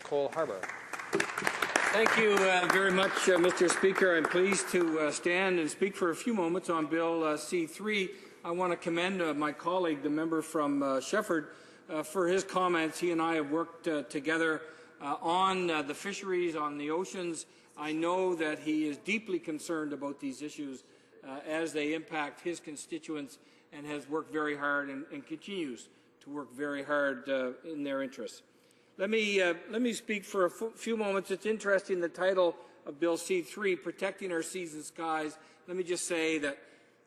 Cole Harbour. Thank you very much, Mr. Speaker. I'm pleased to stand and speak for a few moments on Bill C-3. I want to commend my colleague, the member from Shefford, for his comments. He and I have worked together on the fisheries, on the oceans. I know that he is deeply concerned about these issues as they impact his constituents and has worked very hard and continues to work very hard in their interests. Let me speak for a few moments. It's interesting, the title of Bill C-3, Protecting Our Seas and Skies. Let me just say that,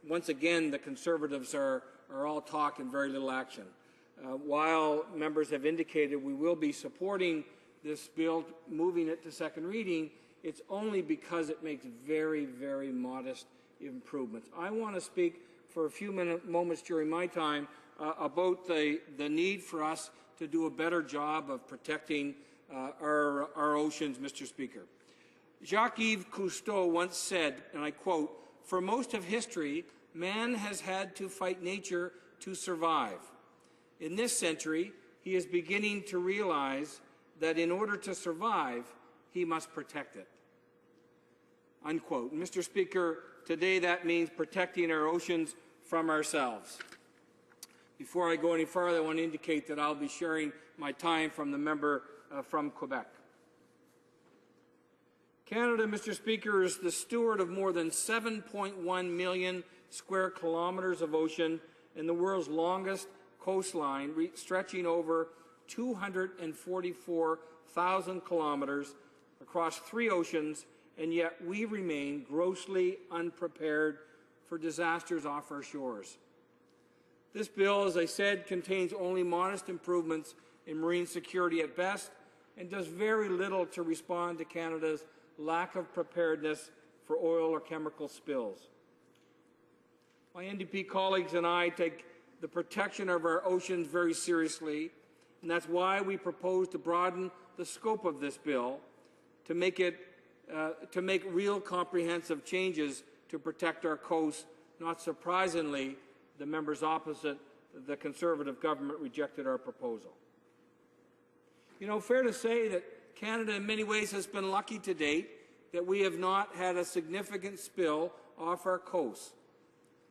once again, the Conservatives are all talk and very little action. While members have indicated we will be supporting this bill, moving it to second reading, it's only because it makes very, very modest improvements. I want to speak for a few moments during my time about the need for us to do a better job of protecting our oceans, Mr. Speaker. Jacques-Yves Cousteau once said, and I quote, "For most of history, man has had to fight nature to survive. In this century, he is beginning to realize that in order to survive, he must protect it." Unquote. Mr. Speaker, today that means protecting our oceans from ourselves. Before I go any further, I want to indicate that I'll be sharing my time from the member from Quebec. Canada, Mr. Speaker, is the steward of more than 7.1 million square kilometres of ocean and the world's longest coastline, stretching over 244,000 kilometres across 3 oceans, and yet we remain grossly unprepared for disasters off our shores. This bill, as I said, contains only modest improvements in marine security at best and does very little to respond to Canada's lack of preparedness for oil or chemical spills. My NDP colleagues and I take the protection of our oceans very seriously, and that's why we propose to broaden the scope of this bill to make real comprehensive changes to protect our coasts. Not surprisingly, the members opposite the Conservative government rejected our proposal. You know, fair to say that Canada in many ways has been lucky to date that we have not had a significant spill off our coasts,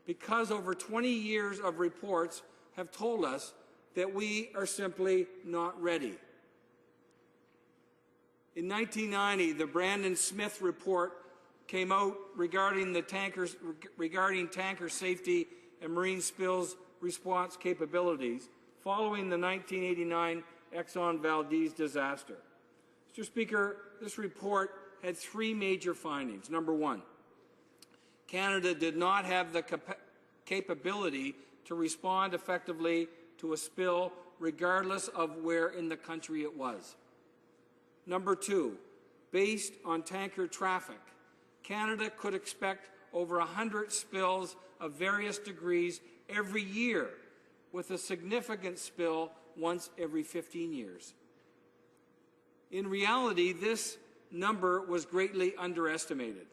because over 20 years of reports have told us that we are simply not ready. In 1990, the Brandon Smith report came out regarding tanker safety and marine spills response capabilities following the 1989 Exxon Valdez disaster. Mr. Speaker, this report had 3 major findings. Number 1, Canada did not have the capability to respond effectively to a spill regardless of where in the country it was. Number 2, based on tanker traffic, Canada could expect over 100 spills of various degrees every year, with a significant spill once every 15 years. In reality, this number was greatly underestimated,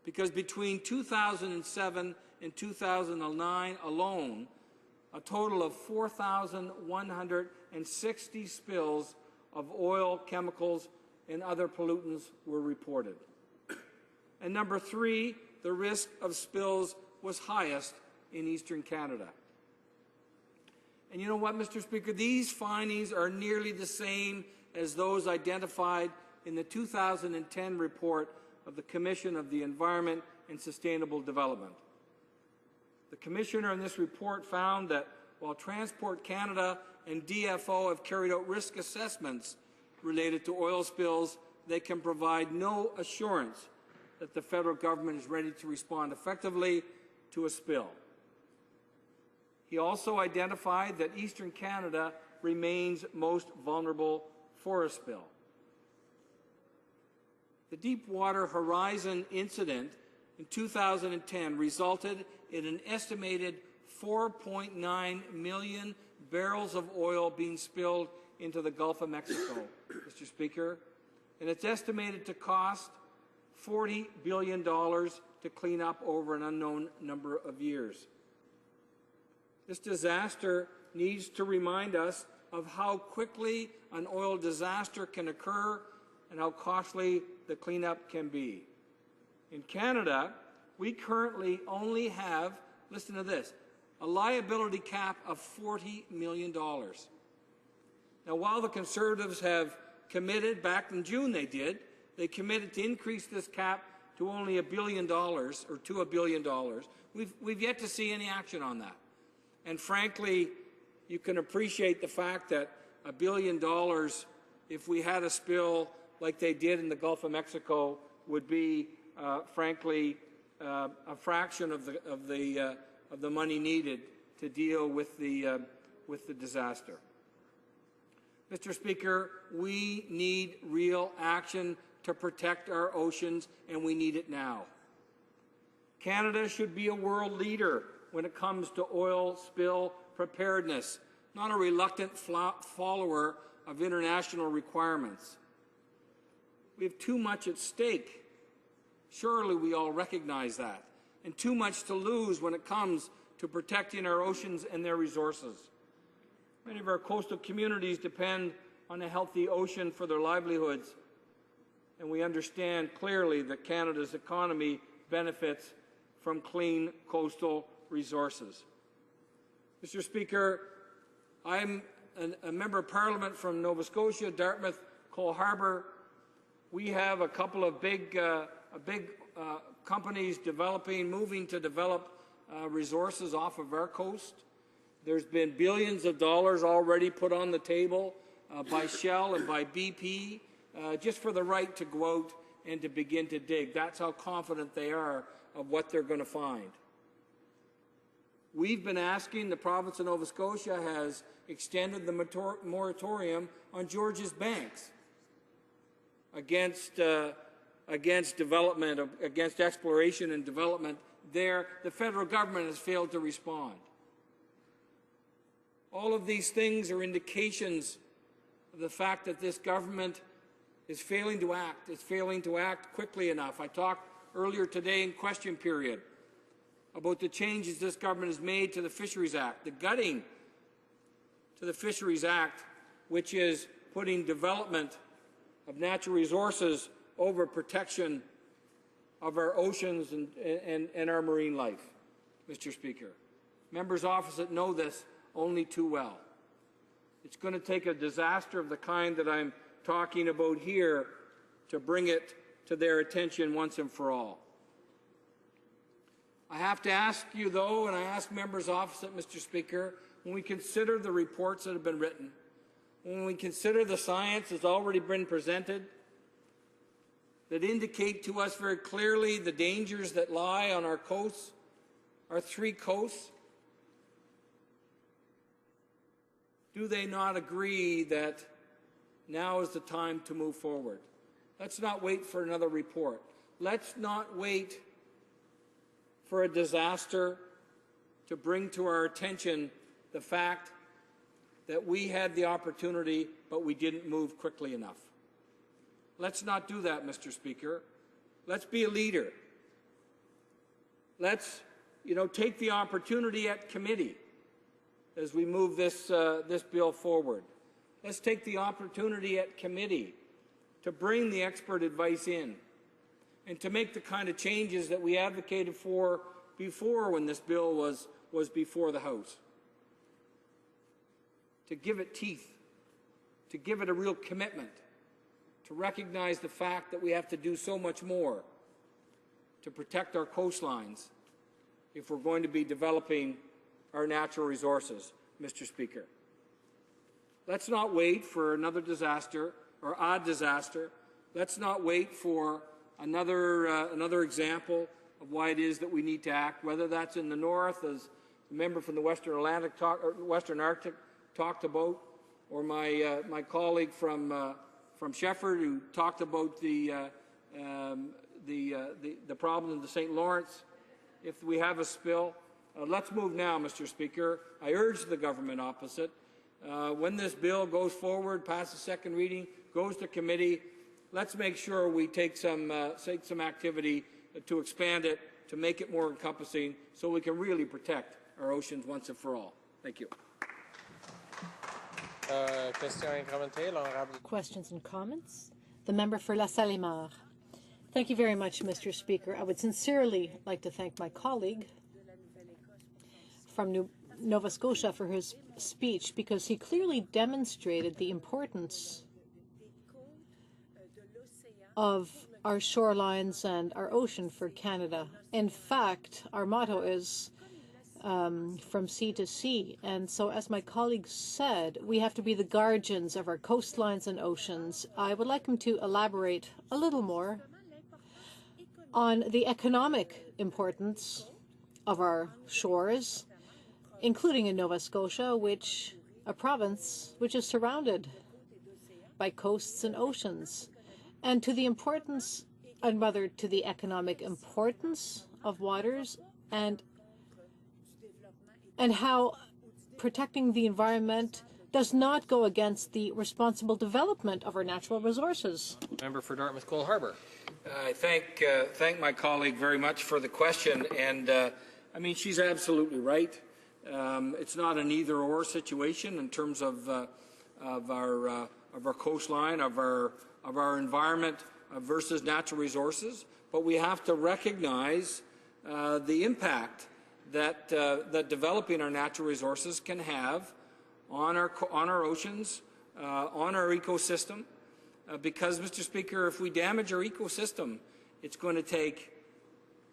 because between 2007 and 2009 alone, a total of 4,160 spills of oil, chemicals, and other pollutants were reported. And number 3, the risk of spills was highest in eastern Canada. And you know what, Mr. Speaker? These findings are nearly the same as those identified in the 2010 report of the Commission of the Environment and Sustainable Development. The Commissioner in this report found that while Transport Canada and DFO have carried out risk assessments related to oil spills, they can provide no assurance that the federal government is ready to respond effectively to a spill. He also identified that eastern Canada remains most vulnerable for a spill. The Deepwater Horizon incident in 2010 resulted in an estimated 4.9 million barrels of oil being spilled into the Gulf of Mexico, Mr. Speaker, and it's estimated to cost $40 billion to clean up over an unknown number of years. This disaster needs to remind us of how quickly an oil disaster can occur and how costly the cleanup can be. In Canada, we currently only have, listen to this, a liability cap of $40 million. Now, while the Conservatives have committed, back in June they committed to increase this cap to only $1 billion, or to $1 billion. We've yet to see any action on that. And frankly, you can appreciate the fact that $1 billion, if we had a spill like they did in the Gulf of Mexico, would be, frankly, a fraction of the money needed to deal with the disaster. Mr. Speaker, we need real action to protect our oceans, and we need it now. Canada should be a world leader when it comes to oil spill preparedness, not a reluctant follower of international requirements. We have too much at stake. Surely we all recognize that, and too much to lose when it comes to protecting our oceans and their resources. Many of our coastal communities depend on a healthy ocean for their livelihoods, and we understand clearly that Canada's economy benefits from clean coastal resources. Mr. Speaker, I'm a member of Parliament from Nova Scotia, Dartmouth, Cole Harbour. We have a couple of big companies moving to develop resources off of our coast. There's been billions of dollars already put on the table by Shell and by BP just for the right to go out and to begin to dig. That's how confident they are of what they're going to find. We've been asking, the province of Nova Scotia has extended the moratorium on George's Banks against development, against exploration and development there. The federal government has failed to respond. All of these things are indications of the fact that this government is failing to act. It's failing to act quickly enough. I talked earlier today in question period about the changes this government has made to the Fisheries Act, the gutting to the Fisheries Act, which is putting development of natural resources over protection of our oceans and our marine life, Mr. Speaker. Members opposite know this only too well. It's going to take a disaster of the kind that I'm talking about here to bring it to their attention once and for all. I have to ask you, though, and I ask members opposite, Mr. Speaker, when we consider the reports that have been written, when we consider the science that's already been presented, that indicate to us very clearly the dangers that lie on our coasts, our three coasts, do they not agree that now is the time to move forward? Let's not wait for another report. Let's not wait for a disaster to bring to our attention the fact that we had the opportunity, but we didn't move quickly enough. Let's not do that, Mr. Speaker. Let's be a leader. Let's, take the opportunity at committee as we move this bill forward. Let's take the opportunity at committee to bring the expert advice in and to make the kind of changes that we advocated for before when this bill was before the House. To give it teeth, to give it a real commitment, to recognize the fact that we have to do so much more to protect our coastlines if we're going to be developing our natural resources, Mr. Speaker. Let's not wait for another disaster or a disaster. Let's not wait for another example of why it is that we need to act, whether that's in the north, as the member from the Western Arctic talked about, or my colleague from Shefford who talked about the problem in the St. Lawrence. If we have a spill, let's move now, Mr. Speaker. I urge the government opposite, when this bill goes forward, passes second reading, goes to committee, let's make sure we take some activity to expand it, to make it more encompassing, so we can really protect our oceans once and for all. Thank you. Questions and comments? The member for La Salle-et-Mar. Thank you very much, Mr. Speaker. I would sincerely like to thank my colleague from Nova Scotia for his speech, because he clearly demonstrated the importance of our shorelines and our ocean for Canada. In fact, our motto is from sea to sea. And so, as my colleague said, we have to be the guardians of our coastlines and oceans. I would like him to elaborate a little more on the economic importance of our shores, including in Nova Scotia, a province which is surrounded by coasts and oceans, and to the importance, and rather to the economic importance of waters, and how protecting the environment does not go against the responsible development of our natural resources. Member for Dartmouth Cole Harbour. I thank my colleague very much for the question, and I mean, she's absolutely right. It's not an either-or situation in terms of our coastline, of our environment versus natural resources, but we have to recognize the impact that developing our natural resources can have on our oceans, on our ecosystem. Because, Mr. Speaker, if we damage our ecosystem, it's going to take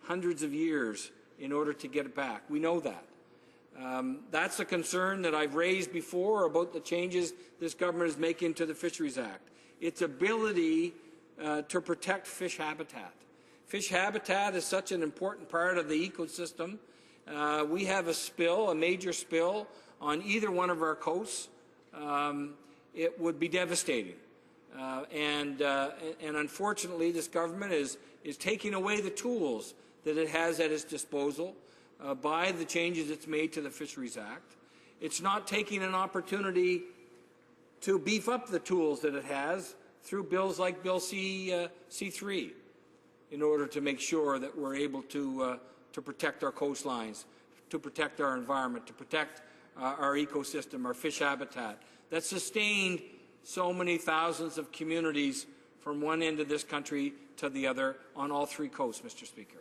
hundreds of years in order to get it back. We know that. That's a concern that I've raised before about the changes this government is making to the Fisheries Act. Its ability to protect fish habitat. Fish habitat is such an important part of the ecosystem. We have a major spill on either one of our coasts. It would be devastating. And unfortunately, this government is taking away the tools that it has at its disposal by the changes it's made to the Fisheries Act. It's not taking an opportunity to beef up the tools that it has through bills like Bill C3 in order to make sure that we're able to protect our coastlines, to protect our environment, to protect our ecosystem, our fish habitat that sustained so many thousands of communities from one end of this country to the other on all three coasts, Mr. Speaker.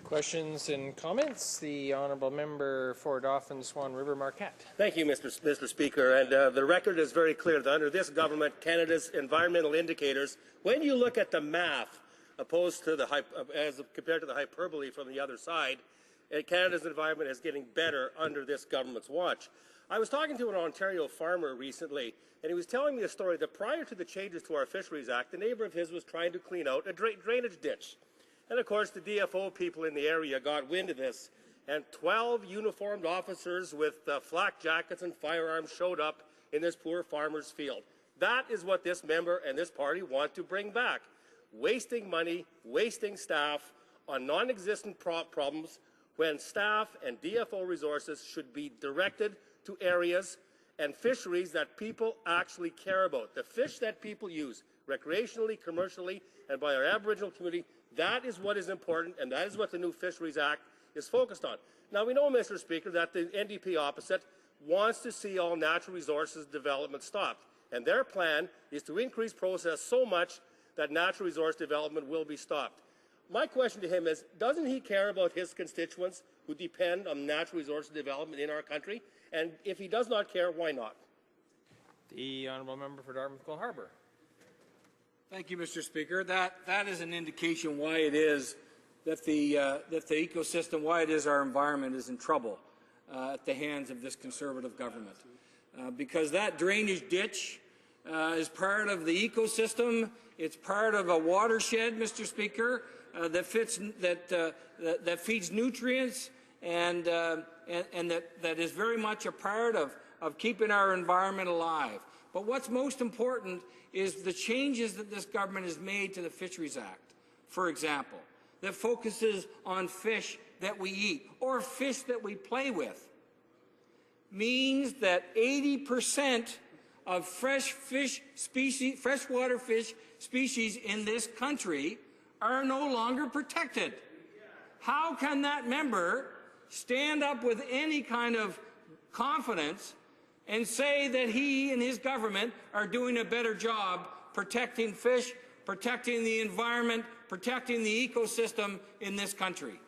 Questions and comments? The honourable member for Dauphin Swan River Marquette. Thank you, Mr. Speaker. And the record is very clear that under this government, Canada's environmental indicators, when you look at the math opposed to as compared to the hyperbole from the other side, Canada's environment is getting better under this government's watch. I was talking to an Ontario farmer recently, and he was telling me a story that prior to the changes to our Fisheries Act, a neighbour of his was trying to clean out a drainage ditch. And of course, the DFO people in the area got wind of this, and 12 uniformed officers with flak jackets and firearms showed up in this poor farmer's field. That is what this member and this party want to bring back. Wasting money, wasting staff on non-existent problems when staff and DFO resources should be directed to areas and fisheries that people actually care about. The fish that people use recreationally, commercially, and by our Aboriginal community, that is what is important, and that is what the new Fisheries Act is focused on. Now, we know, Mr. Speaker, that the NDP opposite wants to see all natural resources development stopped, and their plan is to increase process so much that natural resource development will be stopped. My question to him is, doesn't he care about his constituents who depend on natural resource development in our country? And if he does not care, why not? The honourable member for Dartmouth Cole Harbour. Thank you, Mr. Speaker. That is an indication why it is that the ecosystem, why it is our environment is in trouble at the hands of this Conservative government. Because that drainage ditch is part of the ecosystem. It's part of a watershed, Mr. Speaker, that feeds nutrients and that is very much a part of keeping our environment alive. But what's most important is the changes that this government has made to the Fisheries Act, for example, that focuses on fish that we eat or fish that we play with, means that 80% of freshwater fish species in this country are no longer protected. How can that member stand up with any kind of confidence and say that he and his government are doing a better job protecting fish, protecting the environment, protecting the ecosystem in this country.